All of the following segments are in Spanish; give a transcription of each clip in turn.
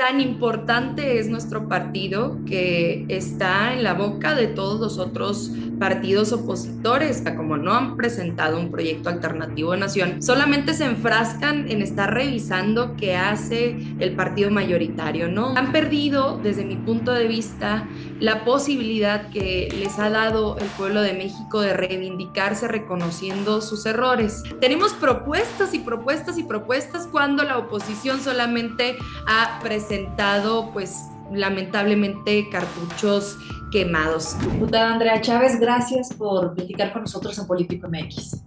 Tan importante es nuestro partido que está en la boca de todos los otros partidos opositores, que como no han presentado un proyecto alternativo de nación, solamente se enfrascan en estar revisando qué hace el partido mayoritario, ¿no? Han perdido, desde mi punto de vista, la posibilidad que les ha dado el pueblo de México de reivindicarse reconociendo sus errores. Tenemos propuestas y propuestas y propuestas cuando la oposición solamente ha presentado, pues lamentablemente, cartuchos quemados. Diputada Andrea Chávez, gracias por platicar con nosotros en Político MX.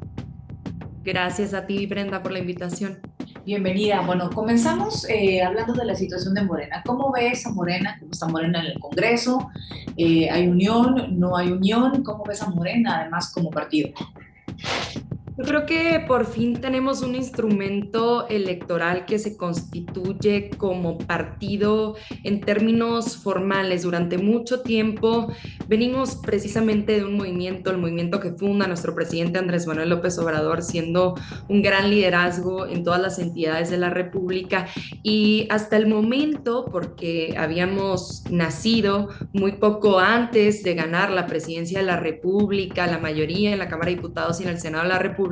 Gracias a ti, Brenda, por la invitación. Bienvenida. Bueno, comenzamos hablando de la situación de Morena. ¿Cómo ves a Morena? ¿Cómo está Morena en el Congreso? ¿Hay unión? ¿No hay unión? ¿Cómo ves a Morena, además, como partido? Yo creo que por fin tenemos un instrumento electoral que se constituye como partido en términos formales. Durante mucho tiempo venimos precisamente de un movimiento, el movimiento que funda nuestro presidente Andrés Manuel López Obrador, siendo un gran liderazgo en todas las entidades de la República. Y hasta el momento, porque habíamos nacido muy poco antes de ganar la presidencia de la República, la mayoría en la Cámara de Diputados y en el Senado de la República,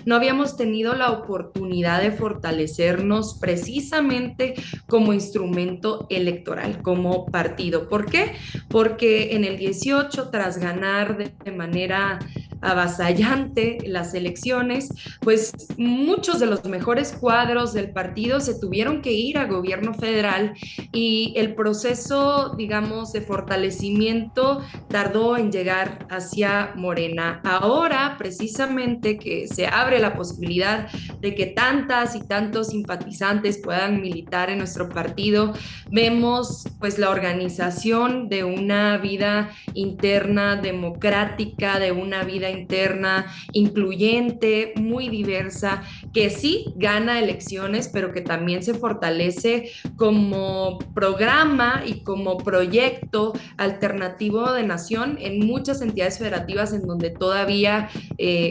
no habíamos tenido la oportunidad de fortalecernos precisamente como instrumento electoral, como partido. ¿Por qué? Porque en el 18, tras ganar de manera avasallante las elecciones, pues muchos de los mejores cuadros del partido se tuvieron que ir a gobierno federal y el proceso, digamos, de fortalecimiento tardó en llegar hacia Morena. Ahora, precisamente, que se abre la posibilidad de que tantas y tantos simpatizantes puedan militar en nuestro partido, vemos pues la organización de una vida interna democrática, de una vida interna incluyente, muy diversa, que sí gana elecciones, pero que también se fortalece como programa y como proyecto alternativo de nación en muchas entidades federativas en donde todavía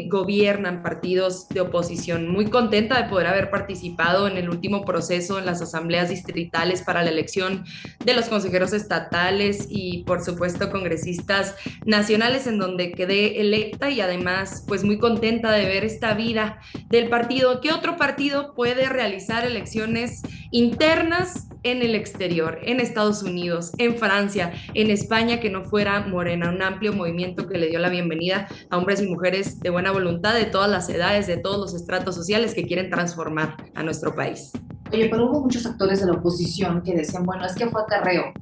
gobiernan partidos de oposición. Muy contenta de poder haber participado en el último proceso en las asambleas distritales para la elección de los consejeros estatales y por supuesto congresistas nacionales, en donde quedé electa, y además pues muy contenta de ver esta vida del partido. ¿Qué otro partido puede realizar elecciones internas en el exterior, en Estados Unidos, en Francia, en España, que no fuera Morena? Un amplio movimiento que le dio la bienvenida a hombres y mujeres de buena voluntad, de todas las edades, de todos los estratos sociales, que quieren transformar a nuestro país. Oye, pero hubo muchos actores de la oposición que decían, bueno, es que fue acarreo.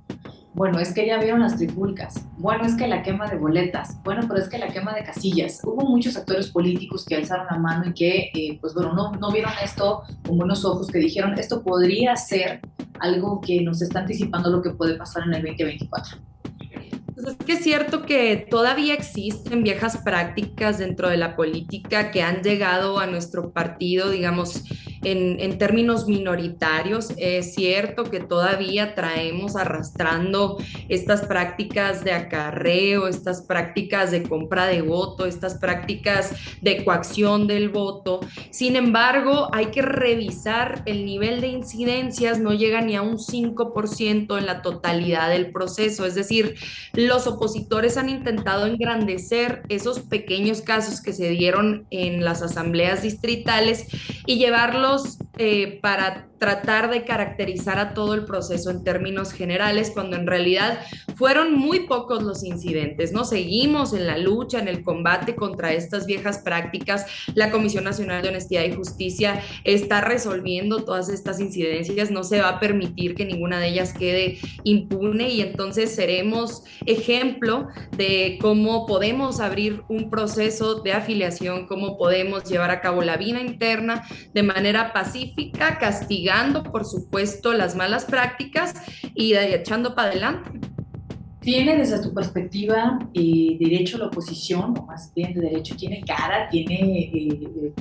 Bueno, es que ya vieron las trifulcas. Bueno, es que la quema de boletas. Bueno, pero es que la quema de casillas. Hubo muchos actores políticos que alzaron la mano y que, pues bueno, no vieron esto con buenos ojos, que dijeron, esto podría ser algo que nos está anticipando lo que puede pasar en el 2024. Pues es que es cierto que todavía existen viejas prácticas dentro de la política que han llegado a nuestro partido, digamos, en términos minoritarios. Es cierto que todavía traemos arrastrando estas prácticas de acarreo, estas prácticas de compra de voto, estas prácticas de coacción del voto. Sin embargo, hay que revisar el nivel de incidencias, no llega ni a un 5% en la totalidad del proceso. Es decir, los opositores han intentado engrandecer esos pequeños casos que se dieron en las asambleas distritales y llevarlos para tratar de caracterizar a todo el proceso en términos generales, cuando en realidad fueron muy pocos los incidentes, ¿no? Seguimos en la lucha, en el combate contra estas viejas prácticas. La Comisión Nacional de Honestidad y Justicia está resolviendo todas estas incidencias, no se va a permitir que ninguna de ellas quede impune, y entonces seremos ejemplo de cómo podemos abrir un proceso de afiliación, cómo podemos llevar a cabo la vida interna de manera pacífica, castigando, por supuesto, las malas prácticas y echando para adelante. ¿Tiene desde tu perspectiva derecho la oposición, o más bien de derecho, tiene cara, tiene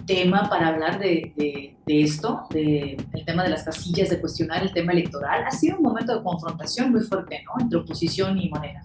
tema para hablar de esto, del tema de las casillas, de cuestionar el tema electoral? Ha sido un momento de confrontación muy fuerte, ¿no? Entre oposición y Morena.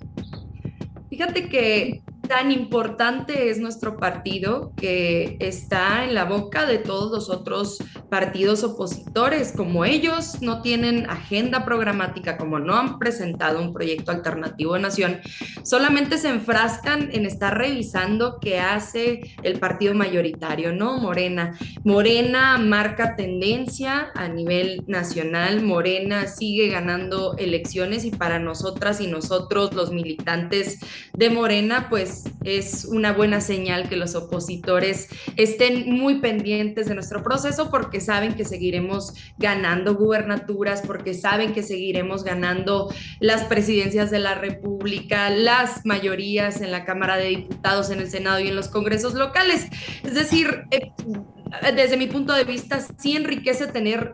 Fíjate que Tan importante es nuestro partido que está en la boca de todos los otros partidos opositores. Como ellos no tienen agenda programática, como no han presentado un proyecto alternativo de nación, solamente se enfrascan en estar revisando qué hace el partido mayoritario, ¿no? Morena. Morena marca tendencia a nivel nacional, Morena sigue ganando elecciones y para nosotras y nosotros, los militantes de Morena, pues es una buena señal que los opositores estén muy pendientes de nuestro proceso porque saben que seguiremos ganando gubernaturas, porque saben que seguiremos ganando las presidencias de la República, las mayorías en la Cámara de Diputados, en el Senado y en los congresos locales. Es decir, desde mi punto de vista, sí enriquece tener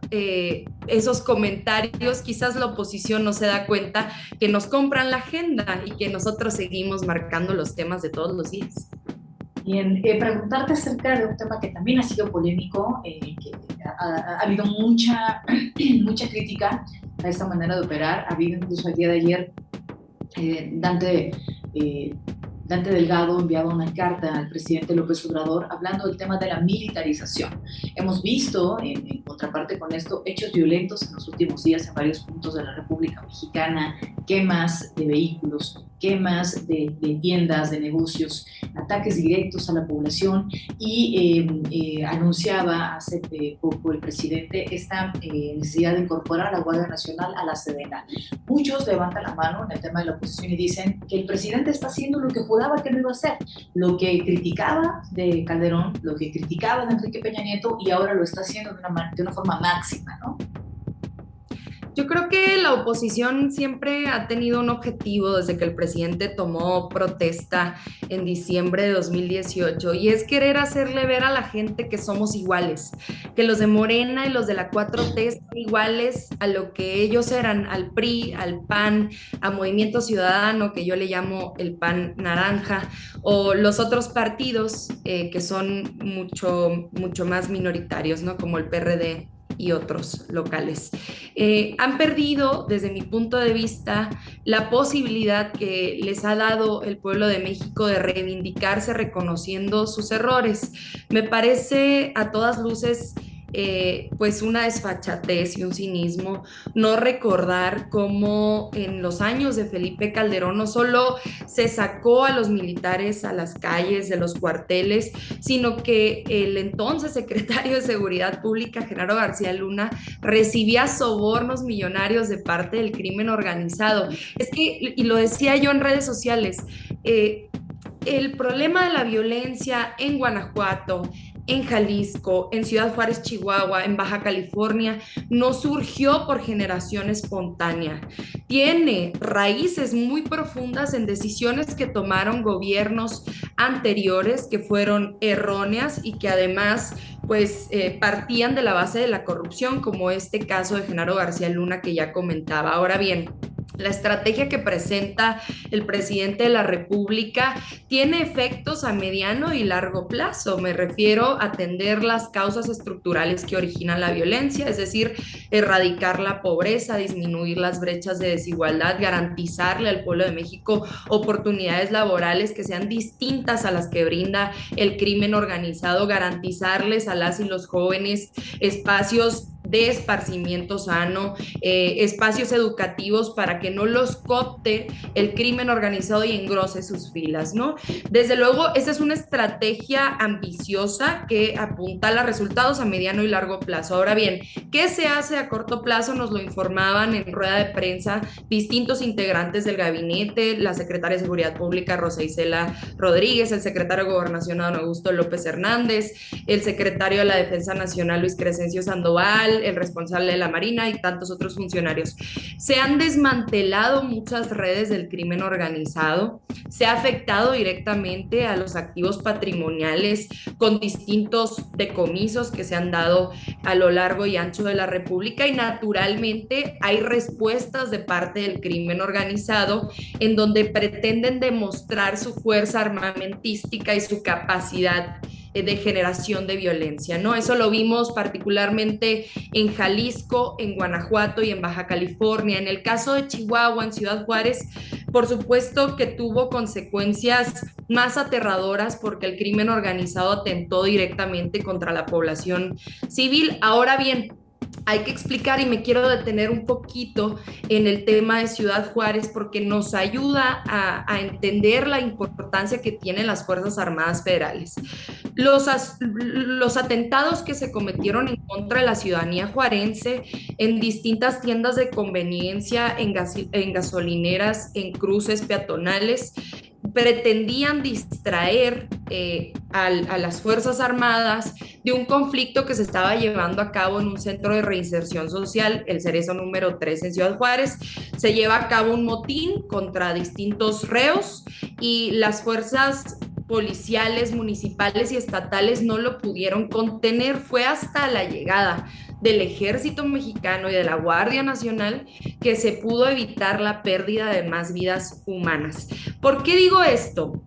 esos comentarios. Quizás la oposición no se da cuenta que nos compran la agenda y que nosotros seguimos marcando los temas de todos los días. Bien, preguntarte acerca de un tema que también ha sido polémico, que ha habido mucha, mucha crítica a esta manera de operar. Ha habido incluso el día de ayer Dante, Dante Delgado enviaba una carta al presidente López Obrador hablando del tema de la militarización. Hemos visto, en contraparte con esto, hechos violentos en los últimos días en varios puntos de la República Mexicana, quemas de vehículos, quemas de tiendas, de negocios, ataques directos a la población y anunciaba hace poco el presidente esta necesidad de incorporar a la Guardia Nacional a la Sedena. Muchos levantan la mano en el tema de la oposición y dicen que el presidente está haciendo lo que juraba que no iba a hacer, lo que criticaba de Calderón, lo que criticaba de Enrique Peña Nieto y ahora lo está haciendo de una forma máxima, ¿no? Yo creo que la oposición siempre ha tenido un objetivo desde que el presidente tomó protesta en diciembre de 2018 y es querer hacerle ver a la gente que somos iguales, que los de Morena y los de la 4T son iguales a lo que ellos eran, al PRI, al PAN, a Movimiento Ciudadano, que yo le llamo el PAN naranja, o los otros partidos que son mucho más minoritarios, ¿no? Como el PRD y otros locales. Han perdido, desde mi punto de vista, la posibilidad que les ha dado el pueblo de México de reivindicarse reconociendo sus errores. Me parece a todas luces pues una desfachatez y un cinismo no recordar cómo en los años de Felipe Calderón no solo se sacó a los militares a las calles de los cuarteles, sino que el entonces secretario de Seguridad Pública, Genaro García Luna, recibía sobornos millonarios de parte del crimen organizado. Es que, y lo decía yo en redes sociales, el problema de la violencia en Guanajuato, en Jalisco, en Ciudad Juárez, Chihuahua, en Baja California, no surgió por generación espontánea. Tiene raíces muy profundas en decisiones que tomaron gobiernos anteriores que fueron erróneas y que además pues partían de la base de la corrupción, como este caso de Genaro García Luna que ya comentaba. Ahora bien, la estrategia que presenta el presidente de la República tiene efectos a mediano y largo plazo. Me refiero a atender las causas estructurales que originan la violencia, es decir, erradicar la pobreza, disminuir las brechas de desigualdad, garantizarle al pueblo de México oportunidades laborales que sean distintas a las que brinda el crimen organizado, garantizarles a las y los jóvenes espacios de esparcimiento sano, espacios educativos para que no los coopte el crimen organizado y engrose sus filas, ¿no? Desde luego, esa es una estrategia ambiciosa que apunta a resultados a mediano y largo plazo. Ahora bien, ¿qué se hace a corto plazo? Nos lo informaban en rueda de prensa distintos integrantes del gabinete, la secretaria de Seguridad Pública, Rosa Isela Rodríguez, el secretario de Gobernación, Don Augusto López Hernández, el secretario de la Defensa Nacional, Luis Crescencio Sandoval, el responsable de la Marina y tantos otros funcionarios. Se han desmantelado muchas redes del crimen organizado, se ha afectado directamente a los activos patrimoniales con distintos decomisos que se han dado a lo largo y ancho de la República y naturalmente hay respuestas de parte del crimen organizado en donde pretenden demostrar su fuerza armamentística y su capacidad de generación de violencia, ¿no? Eso lo vimos particularmente en Jalisco, en Guanajuato y en Baja California. En el caso de Chihuahua, en Ciudad Juárez, Por supuesto que tuvo consecuencias más aterradoras porque el crimen organizado atentó directamente contra la población civil. Ahora bien, hay que explicar y me quiero detener un poquito en el tema de Ciudad Juárez porque nos ayuda a entender la importancia que tienen las Fuerzas Armadas Federales. Los atentados que se cometieron en contra de la ciudadanía juarense en distintas tiendas de conveniencia, en gasolineras, en cruces peatonales, pretendían distraer a las Fuerzas Armadas de un conflicto que se estaba llevando a cabo en un centro de reinserción social, el Cerezo número 3 en Ciudad Juárez. Se lleva a cabo un motín contra distintos reos y las fuerzas policiales, municipales y estatales no lo pudieron contener. Fue hasta la llegada del Ejército Mexicano y de la Guardia Nacional que se pudo evitar la pérdida de más vidas humanas. ¿Por qué digo esto?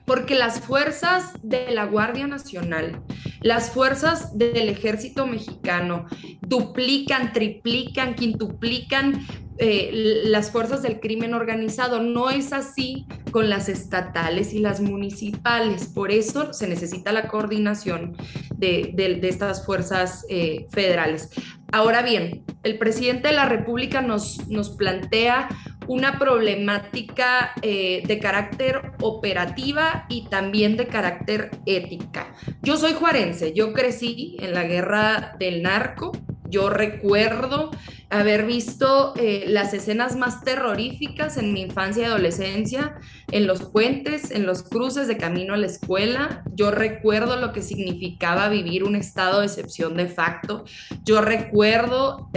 Porque las fuerzas de la Guardia Nacional, las fuerzas del Ejército Mexicano duplican, triplican, quintuplican las fuerzas del crimen organizado. No es así con las estatales y las municipales. Por eso se necesita la coordinación de estas fuerzas federales. Ahora bien, el presidente de la República nos plantea una problemática de carácter operativa y también de carácter ética. Yo soy juarense, yo crecí en la guerra del narco. Yo recuerdo haber visto las escenas más terroríficas en mi infancia y adolescencia, en los puentes, en los cruces de camino a la escuela. Yo recuerdo lo que significaba vivir un estado de excepción de facto. Yo recuerdo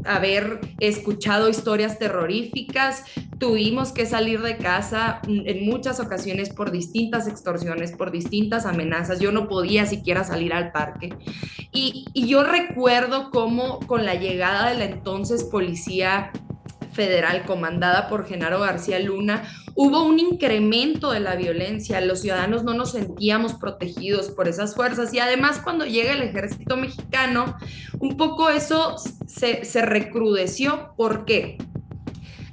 haber escuchado historias terroríficas. Tuvimos que salir de casa en muchas ocasiones por distintas extorsiones, por distintas amenazas. Yo no podía siquiera salir al parque. Y yo recuerdo cómo con la llegada de la entonces Policía Federal comandada por Genaro García Luna, hubo un incremento de la violencia. Los ciudadanos no nos sentíamos protegidos por esas fuerzas y además cuando llega el ejército mexicano, un poco eso se recrudeció. ¿Por qué?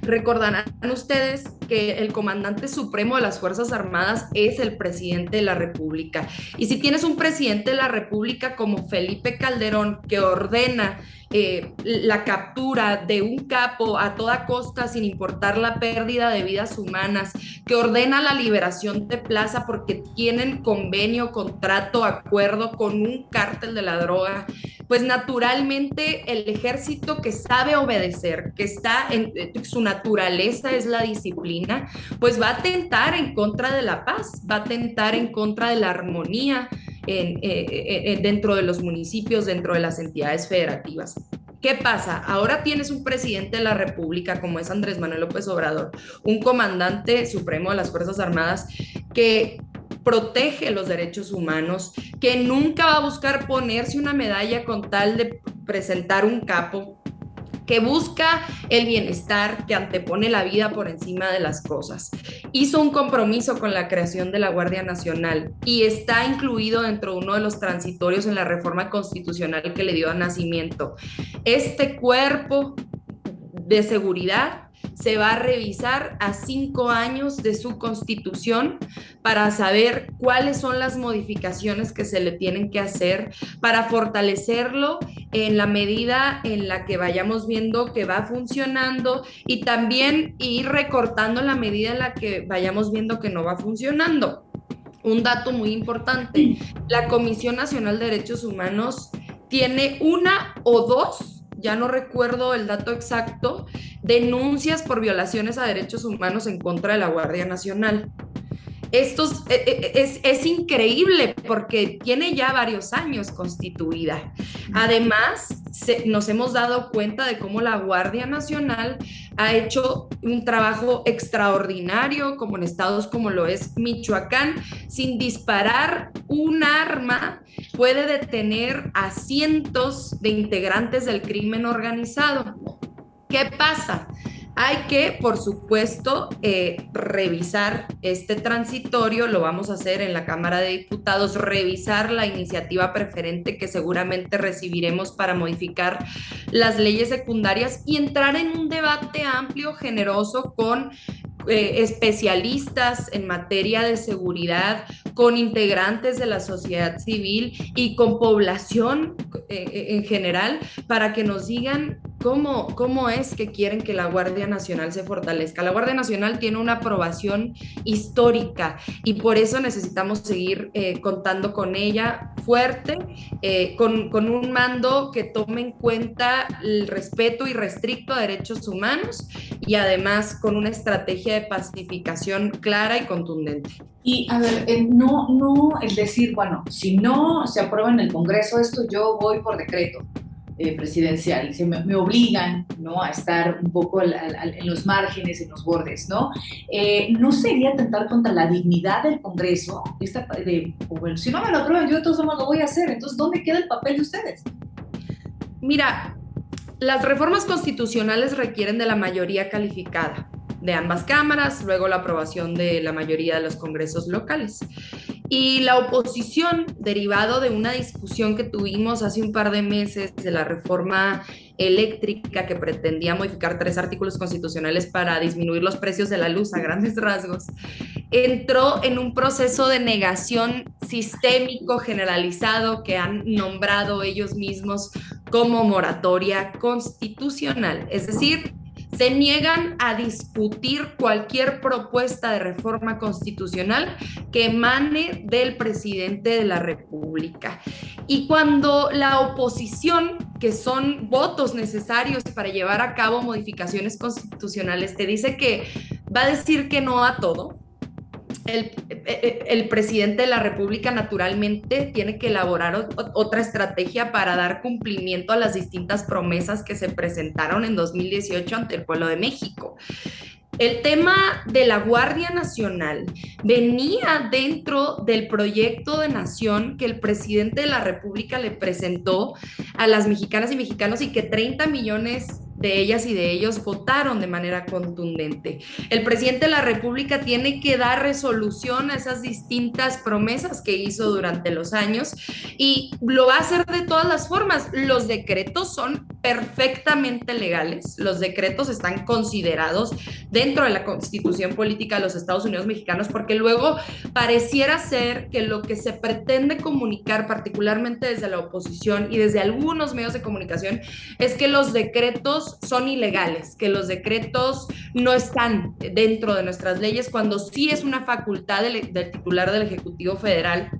Recordarán ustedes que el comandante supremo de las Fuerzas Armadas es el presidente de la República. Y si tienes un presidente de la República como Felipe Calderón que ordena la captura de un capo a toda costa sin importar la pérdida de vidas humanas, que ordena la liberación de Plaza porque tienen convenio, contrato, acuerdo con un cártel de la droga, pues naturalmente el ejército que sabe obedecer, que está en su naturaleza es la disciplina, pues va a atentar en contra de la paz, va a atentar en contra de la armonía dentro de los municipios, dentro de las entidades federativas. ¿Qué pasa? Ahora tienes un presidente de la República como es Andrés Manuel López Obrador, un comandante supremo de las Fuerzas Armadas que protege los derechos humanos, que nunca va a buscar ponerse una medalla con tal de presentar un capo, que busca el bienestar, que antepone la vida por encima de las cosas. Hizo un compromiso con la creación de la Guardia Nacional y está incluido dentro de uno de los transitorios en la reforma constitucional que le dio nacimiento. Este cuerpo de seguridad se va a revisar a 5 años de su constitución para saber cuáles son las modificaciones que se le tienen que hacer para fortalecerlo en la medida en la que vayamos viendo que va funcionando y también ir recortando en la medida en la que vayamos viendo que no va funcionando. Un dato muy importante, la Comisión Nacional de Derechos Humanos tiene una o dos, ya no recuerdo el dato exacto, denuncias por violaciones a derechos humanos en contra de la Guardia Nacional. Esto es increíble porque tiene ya varios años constituida. Además, nos hemos dado cuenta de cómo la Guardia Nacional ha hecho un trabajo extraordinario, como en estados como lo es Michoacán, sin disparar un arma, puede detener a cientos de integrantes del crimen organizado. ¿Qué pasa? Hay que, por supuesto, revisar este transitorio, lo vamos a hacer en la Cámara de Diputados, revisar la iniciativa preferente que seguramente recibiremos para modificar las leyes secundarias y entrar en un debate amplio, generoso, con especialistas en materia de seguridad, con integrantes de la sociedad civil y con población en general, para que nos digan cómo es que quieren que la Guardia Nacional se fortalezca. La Guardia Nacional tiene una aprobación histórica y por eso necesitamos seguir contando con ella fuerte, con un mando que tome en cuenta el respeto irrestricto a derechos humanos y además con una estrategia de pacificación clara y contundente. Y a ver, no el decir, bueno, si no se aprueba en el Congreso esto, yo voy por decreto presidencial, me obligan, ¿no?, a estar un poco en los márgenes, en los bordes, ¿no? ¿No sería atentar contra la dignidad del Congreso? Bueno, si no me lo aprueban, yo de todos modos lo voy a hacer, entonces, ¿dónde queda el papel de ustedes? Mira, las reformas constitucionales requieren de la mayoría calificada de ambas cámaras, luego la aprobación de la mayoría de los congresos locales. Y la oposición, derivado de una discusión que tuvimos hace un par de meses de la reforma eléctrica que pretendía modificar 3 artículos constitucionales para disminuir los precios de la luz a grandes rasgos, entró en un proceso de negación sistémico generalizado que han nombrado ellos mismos como moratoria constitucional. Es decir, se niegan a discutir cualquier propuesta de reforma constitucional que emane del presidente de la República. Y cuando la oposición, que son votos necesarios para llevar a cabo modificaciones constitucionales, te dice que va a decir que no a todo, el presidente de la República naturalmente tiene que elaborar otra estrategia para dar cumplimiento a las distintas promesas que se presentaron en 2018 ante el pueblo de México. El tema de la Guardia Nacional venía dentro del proyecto de nación que el presidente de la República le presentó a las mexicanas y mexicanos y que 30 millones de ellas y de ellos votaron de manera contundente. El presidente de la República tiene que dar resolución a esas distintas promesas que hizo durante los años y lo va a hacer de todas las formas. Los decretos son perfectamente legales, los decretos están considerados dentro de la Constitución Política de los Estados Unidos Mexicanos, porque luego pareciera ser que lo que se pretende comunicar, particularmente desde la oposición y desde algunos medios de comunicación, es que los decretos son ilegales, que los decretos no están dentro de nuestras leyes, cuando sí es una facultad del titular del Ejecutivo Federal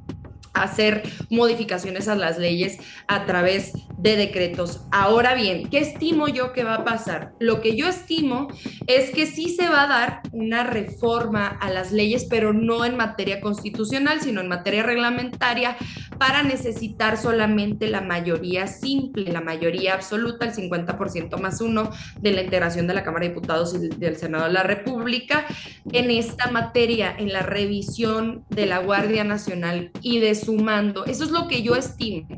hacer modificaciones a las leyes a través de decretos. Ahora bien, ¿qué estimo yo que va a pasar? Lo que yo estimo es que sí se va a dar una reforma a las leyes, pero no en materia constitucional, sino en materia reglamentaria, para necesitar solamente la mayoría simple, la mayoría absoluta, el 50% más 1 de la integración de la Cámara de Diputados y del Senado de la República en esta materia, en la revisión de la Guardia Nacional y de su mando. Eso es lo que yo estimo.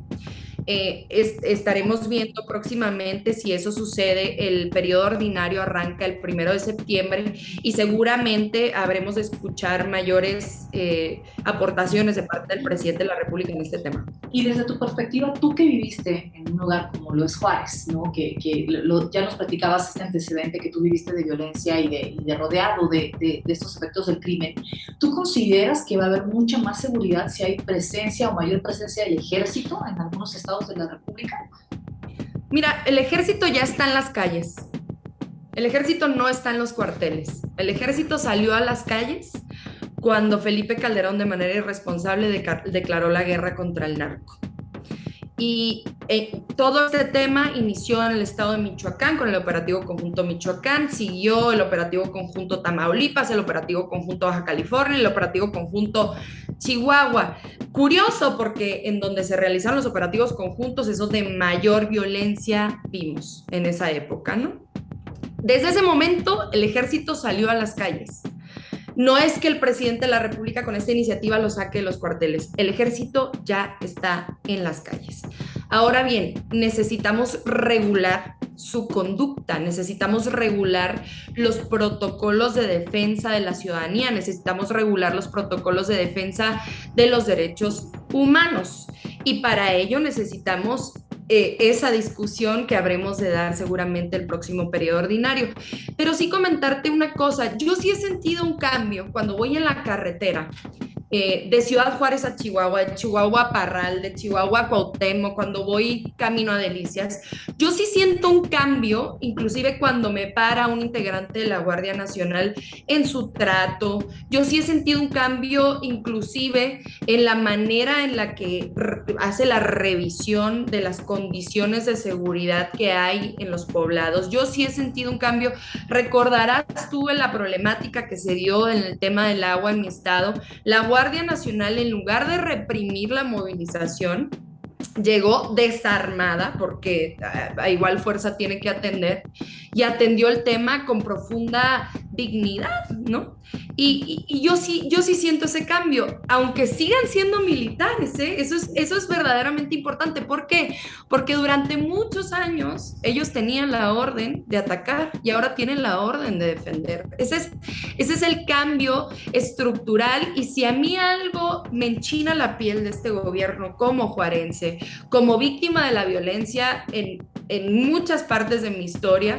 Estaremos viendo próximamente si eso sucede. El periodo ordinario arranca el 1 de septiembre y seguramente habremos de escuchar mayores aportaciones de parte del presidente de la República en este tema. Y desde tu perspectiva, tú que viviste en un lugar como lo es Juárez, ¿no?, ya nos platicabas este antecedente que tú viviste de violencia y de rodeado de estos efectos del crimen, ¿tú consideras que va a haber mucha más seguridad si hay presencia o mayor presencia del ejército en algunos estados de la República? Mira, el ejército ya está en las calles. El ejército no está en los cuarteles. El ejército salió a las calles cuando Felipe Calderón, de manera irresponsable, declaró la guerra contra el narco. Y todo este tema inició en el estado de Michoacán con el operativo conjunto Michoacán, siguió el operativo conjunto Tamaulipas, el operativo conjunto Baja California, el operativo conjunto Chihuahua. Curioso, porque en donde se realizaron los operativos conjuntos es donde mayor violencia vimos en esa época, ¿no? Desde ese momento el ejército salió a las calles. No es que el presidente de la República con esta iniciativa lo saque de los cuarteles. El ejército ya está en las calles. Ahora bien, necesitamos regular su conducta, necesitamos regular los protocolos de defensa de la ciudadanía, necesitamos regular los protocolos de defensa de los derechos humanos. Y para ello necesitamos esa discusión que habremos de dar seguramente el próximo periodo ordinario. Pero sí comentarte una cosa, yo sí he sentido un cambio cuando voy en la carretera de Ciudad Juárez a Chihuahua, de Chihuahua a Parral, de Chihuahua a Cuauhtémoc, cuando voy camino a Delicias, yo sí siento un cambio, inclusive cuando me para un integrante de la Guardia Nacional en su trato, yo sí he sentido un cambio inclusive en la manera en la que hace la revisión de las condiciones de seguridad que hay en los poblados. Yo sí he sentido un cambio. Recordarás tú en la problemática que se dio en el tema del agua en mi estado. La Guardia Nacional, en lugar de reprimir la movilización, llegó desarmada porque a igual fuerza tiene que atender y atendió el tema con profunda dignidad, ¿no? Y yo sí siento ese cambio, aunque sigan siendo militares, ¿eh? Eso es verdaderamente importante. ¿Por qué? Porque durante muchos años ellos tenían la orden de atacar y ahora tienen la orden de defender. Ese es el cambio estructural y si a mí algo me enchina la piel de este gobierno como juarense, como víctima de la violencia en muchas partes de mi historia,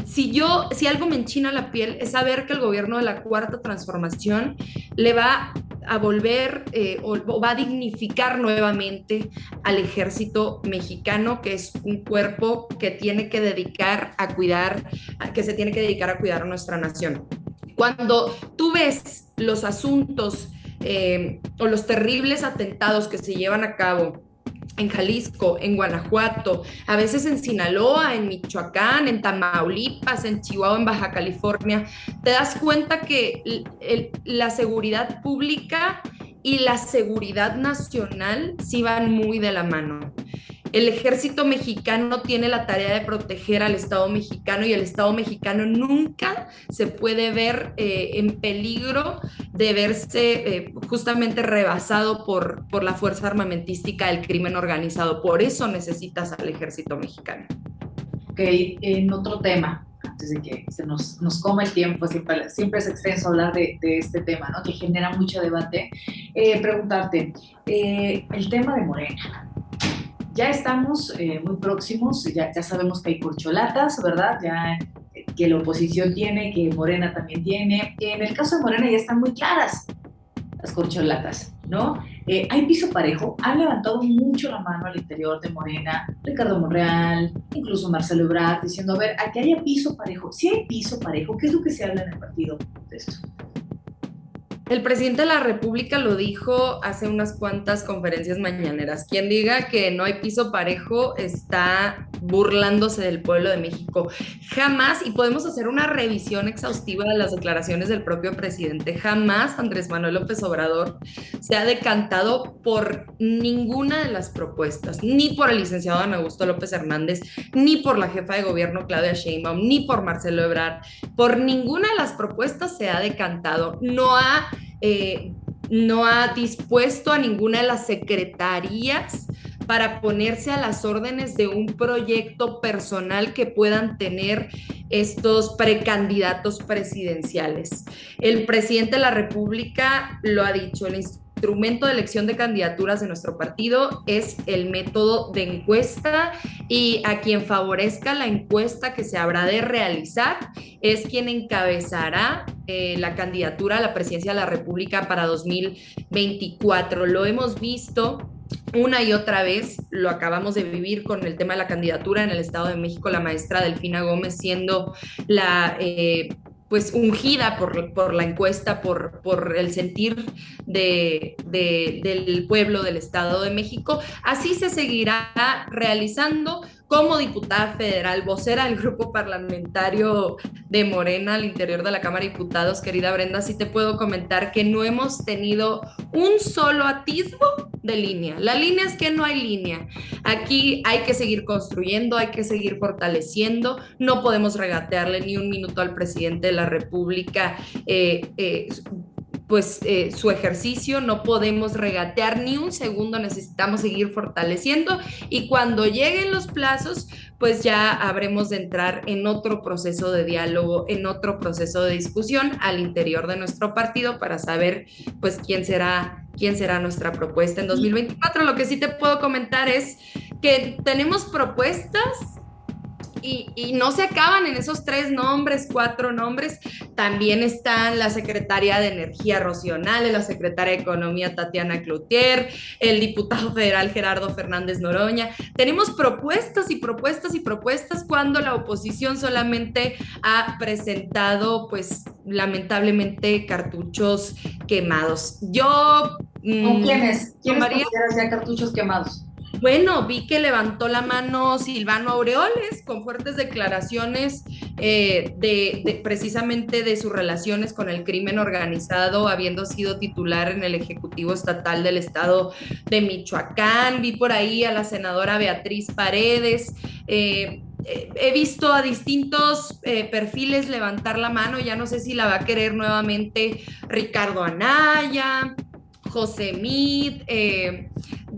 si algo me enchina la piel es saber que el gobierno de la Cuarta Transformación le va a volver o va a dignificar nuevamente al ejército mexicano, que es un cuerpo que tiene que dedicar a cuidar, que se tiene que dedicar a cuidar a nuestra nación. Cuando tú ves los asuntos o los terribles atentados que se llevan a cabo en Jalisco, en Guanajuato, a veces en Sinaloa, en Michoacán, en Tamaulipas, en Chihuahua, en Baja California, te das cuenta que la seguridad pública y la seguridad nacional sí van muy de la mano. El ejército mexicano tiene la tarea de proteger al Estado mexicano y el Estado mexicano nunca se puede ver en peligro de verse justamente rebasado por la fuerza armamentística del crimen organizado. Por eso necesitas al ejército mexicano. Ok, en otro tema, antes de que nos coma el tiempo, siempre es extenso hablar de este tema, ¿no? Que genera mucho debate. Preguntarte, el tema de Morena. Ya estamos muy próximos, ya sabemos que hay corcholatas, ¿verdad? Ya que la oposición tiene, que Morena también tiene. En el caso de Morena ya están muy claras las corcholatas, ¿no? Hay piso parejo, han levantado mucho la mano al interior de Morena, Ricardo Monreal, incluso Marcelo Ebrard, diciendo, a ver, a que haya piso parejo. Si hay piso parejo, ¿qué es lo que se habla en el partido de esto? El presidente de la República lo dijo hace unas cuantas conferencias mañaneras. Quien diga que no hay piso parejo está burlándose del pueblo de México. Jamás, y podemos hacer una revisión exhaustiva de las declaraciones del propio presidente, jamás Andrés Manuel López Obrador se ha decantado por ninguna de las propuestas, ni por el licenciado Adán Augusto López Hernández, ni por la jefa de gobierno Claudia Sheinbaum, ni por Marcelo Ebrard. Por ninguna de las propuestas se ha decantado. No ha dispuesto a ninguna de las secretarías para ponerse a las órdenes de un proyecto personal que puedan tener estos precandidatos presidenciales. El presidente de la República lo ha dicho, el instrumento de elección de candidaturas de nuestro partido es el método de encuesta y a quien favorezca la encuesta que se habrá de realizar es quien encabezará la candidatura a la presidencia de la República para 2024. Lo hemos visto una y otra vez, lo acabamos de vivir con el tema de la candidatura en el Estado de México, la maestra Delfina Gómez siendo la pues ungida por la encuesta, por el sentir del pueblo del Estado de México. Así se seguirá realizando como diputada federal, vocera del grupo parlamentario de Morena al interior de la Cámara de Diputados. Querida Brenda, sí te puedo comentar que no hemos tenido un solo atisbo de línea. La línea es que no hay línea. Aquí hay que seguir construyendo, hay que seguir fortaleciendo, no podemos regatearle ni un minuto al presidente de la República su ejercicio, no podemos regatear ni un segundo, necesitamos seguir fortaleciendo y cuando lleguen los plazos, pues ya habremos de entrar en otro proceso de diálogo, en otro proceso de discusión al interior de nuestro partido para saber pues quién será nuestra propuesta en 2024. Lo que sí te puedo comentar es que tenemos propuestas y no se acaban en esos 3 nombres, 4 nombres. También están la secretaria de Energía Rocío Nale, la secretaria de Economía Tatiana Cloutier, el diputado federal Gerardo Fernández Noroña. Tenemos propuestas y propuestas y propuestas cuando la oposición solamente ha presentado, pues lamentablemente, cartuchos quemados. Yo ¿Con quiénes? ¿Quiénes tomaría. consideras ya cartuchos quemados? Bueno, vi que levantó la mano Silvano Aureoles con fuertes declaraciones precisamente de sus relaciones con el crimen organizado, habiendo sido titular en el Ejecutivo Estatal del Estado de Michoacán. Vi por ahí a la senadora Beatriz Paredes. He visto a distintos perfiles levantar la mano, ya no sé si la va a querer nuevamente Ricardo Anaya, José Mid,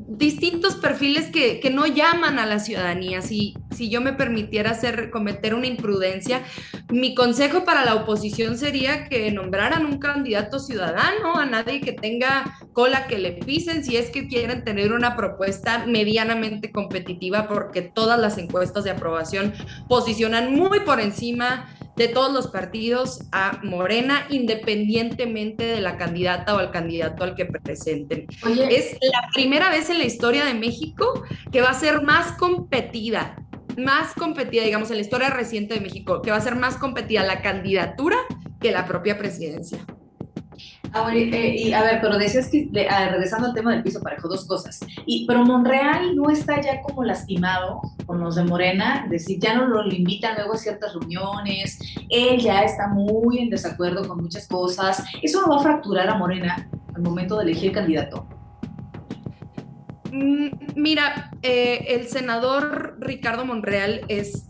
distintos perfiles que no llaman a la ciudadanía. Si yo me permitiera cometer una imprudencia, mi consejo para la oposición sería que nombraran un candidato ciudadano, a nadie que tenga cola que le pisen, si es que quieren tener una propuesta medianamente competitiva, porque todas las encuestas de aprobación posicionan muy por encima de todos los partidos a Morena, independientemente de la candidata o el candidato al que presenten. Oye, Es la primera vez en la historia de México que va a ser más competida, digamos, en la historia reciente de México, que va a ser más competida la candidatura que la propia presidencia. ahora, y a ver, pero decías que, regresando al tema del piso parejo, dos cosas. Pero Monreal no está ya como lastimado con los de Morena, es decir, ya no lo invitan luego a ciertas reuniones, él ya está muy en desacuerdo con muchas cosas. ¿Eso no va a fracturar a Morena al momento de elegir candidato? Mira, el senador Ricardo Monreal es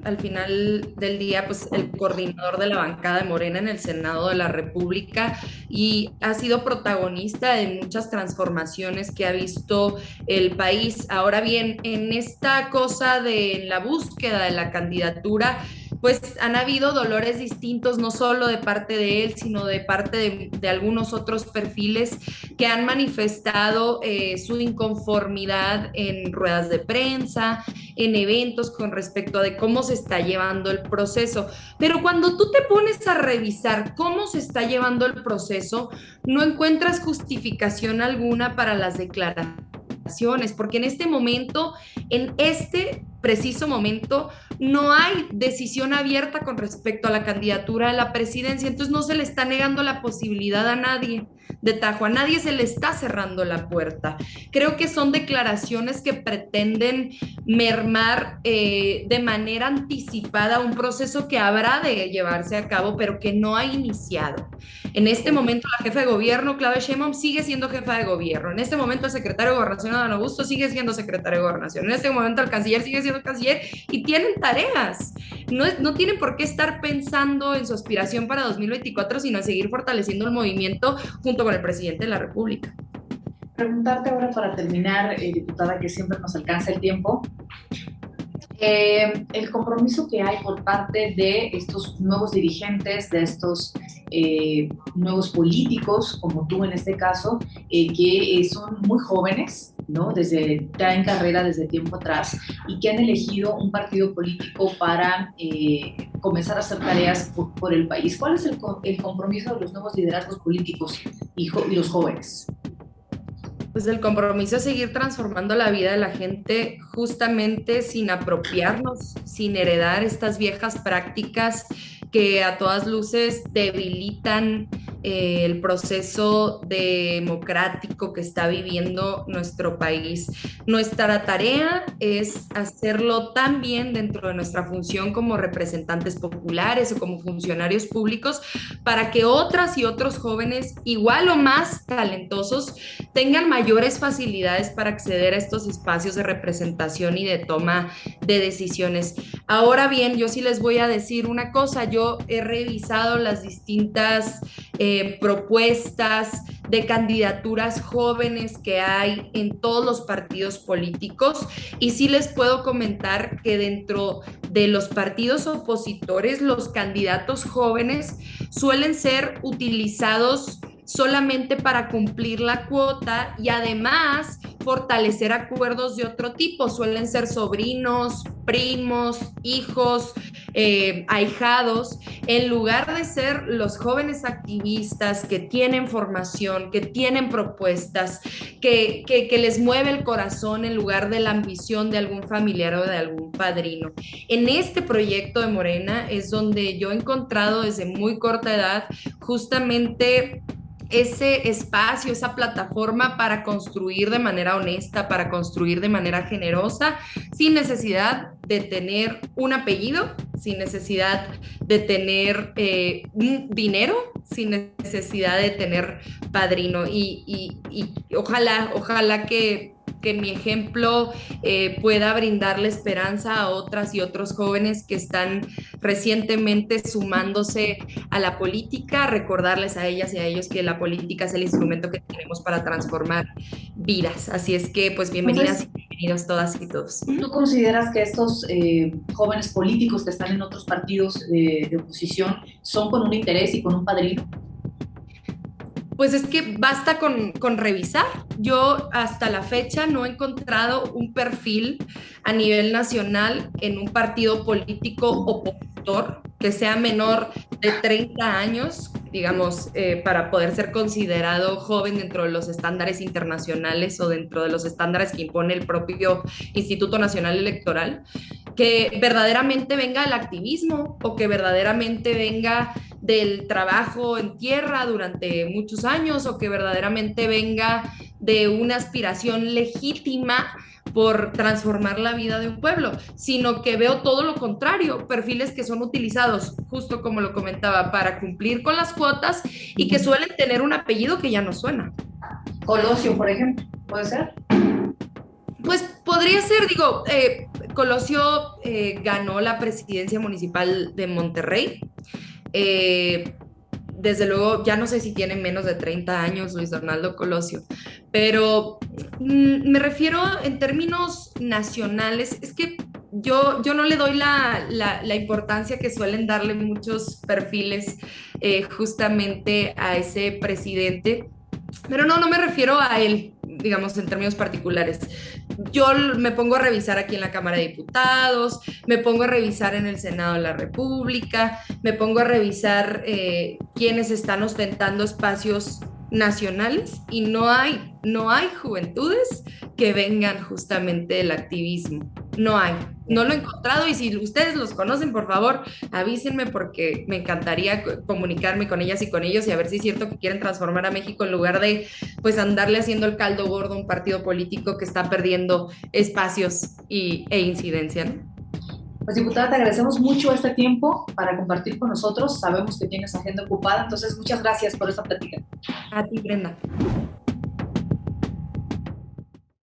al final del día, pues el coordinador de la bancada de Morena en el Senado de la República y ha sido protagonista de muchas transformaciones que ha visto el país. Ahora bien, en esta cosa de la búsqueda de la candidatura, pues han habido dolores distintos, no solo de parte de él, sino de parte de algunos otros perfiles que han manifestado su inconformidad en ruedas de prensa, en eventos con respecto a de cómo se está llevando el proceso. Pero cuando tú te pones a revisar cómo se está llevando el proceso, no encuentras justificación alguna para las declaraciones, porque en este momento, en este preciso momento, no hay decisión abierta con respecto a la candidatura a la presidencia, entonces no se le está negando la posibilidad a nadie de tajo, a nadie se le está cerrando la puerta. Creo que son declaraciones que pretenden mermar de manera anticipada un proceso que habrá de llevarse a cabo, pero que no ha iniciado. En este momento la jefa de gobierno, Claudia Sheinbaum, sigue siendo jefa de gobierno. En este momento el secretario de Gobernación, Adán Augusto, sigue siendo secretario de Gobernación. En este momento el canciller sigue siendo canciller y tienen tareas. No tienen por qué estar pensando en su aspiración para 2024, sino en seguir fortaleciendo el movimiento junto con el presidente de la República. Preguntarte ahora para terminar, diputada, que siempre nos alcanza el tiempo, el compromiso que hay por parte de estos nuevos dirigentes, de estos nuevos políticos, como tú en este caso, que son muy jóvenes, ¿no? Traen carrera desde tiempo atrás y que han elegido un partido político para comenzar a hacer tareas por el país. ¿Cuál es el compromiso de los nuevos liderazgos políticos y los jóvenes? Pues el compromiso es seguir transformando la vida de la gente justamente sin apropiarnos, sin heredar estas viejas prácticas que a todas luces debilitan el proceso democrático que está viviendo nuestro país. Nuestra tarea es hacerlo también dentro de nuestra función como representantes populares o como funcionarios públicos para que otras y otros jóvenes igual o más talentosos tengan mayores facilidades para acceder a estos espacios de representación y de toma de decisiones. Ahora bien, yo sí les voy a decir una cosa, yo he revisado las distintas propuestas de candidaturas jóvenes que hay en todos los partidos políticos y sí les puedo comentar que dentro de los partidos opositores los candidatos jóvenes suelen ser utilizados solamente para cumplir la cuota y además fortalecer acuerdos de otro tipo. Suelen ser sobrinos, primos, hijos, ahijados, en lugar de ser los jóvenes activistas que tienen formación, que tienen propuestas, que les mueve el corazón en lugar de la ambición de algún familiar o de algún padrino. En este proyecto de Morena es donde yo he encontrado desde muy corta edad justamente ese espacio, esa plataforma para construir de manera honesta, para construir de manera generosa, sin necesidad de tener un apellido, sin necesidad de tener un dinero, sin necesidad de tener padrino. Y ojalá que mi ejemplo pueda brindarle esperanza a otras y otros jóvenes que están recientemente sumándose a la política, recordarles a ellas y a ellos que la política es el instrumento que tenemos para transformar vidas. Así es que, pues, bienvenidas Entonces, y bienvenidos todas y todos. ¿tú consideras que estos jóvenes políticos que están en otros partidos de oposición son con un interés y con un padrino? Pues es que basta con revisar. Yo hasta la fecha no he encontrado un perfil a nivel nacional en un partido político opositor que sea menor de 30 años, digamos, para poder ser considerado joven dentro de los estándares internacionales o dentro de los estándares que impone el propio Instituto Nacional Electoral, que verdaderamente venga del activismo o que verdaderamente venga del trabajo en tierra durante muchos años o que verdaderamente venga de una aspiración legítima por transformar la vida de un pueblo, sino que veo todo lo contrario, perfiles que son utilizados, justo como lo comentaba, para cumplir con las cuotas y que suelen tener un apellido que ya no suena. Colosio, por ejemplo, ¿puede ser? Pues podría ser, digo, Colosio ganó la presidencia municipal de Monterrey. Eh, Desde luego, ya no sé si tiene menos de 30 años Luis Donaldo Colosio, pero me refiero en términos nacionales, es que yo no le doy la importancia que suelen darle muchos perfiles justamente a ese presidente, pero no me refiero a él, digamos, en términos particulares. Yo me pongo a revisar aquí en la Cámara de Diputados, me pongo a revisar en el Senado de la República, me pongo a revisar quiénes están ostentando espacios nacionales y no hay juventudes que vengan justamente del activismo. No hay, no lo he encontrado y si ustedes los conocen, por favor, avísenme porque me encantaría comunicarme con ellas y con ellos y a ver si es cierto que quieren transformar a México en lugar de pues andarle haciendo el caldo gordo a un partido político que está perdiendo espacios e incidencia, ¿no? Pues diputada, te agradecemos mucho este tiempo para compartir con nosotros. Sabemos que tienes agenda ocupada, entonces muchas gracias por esta plática. A ti, Brenda.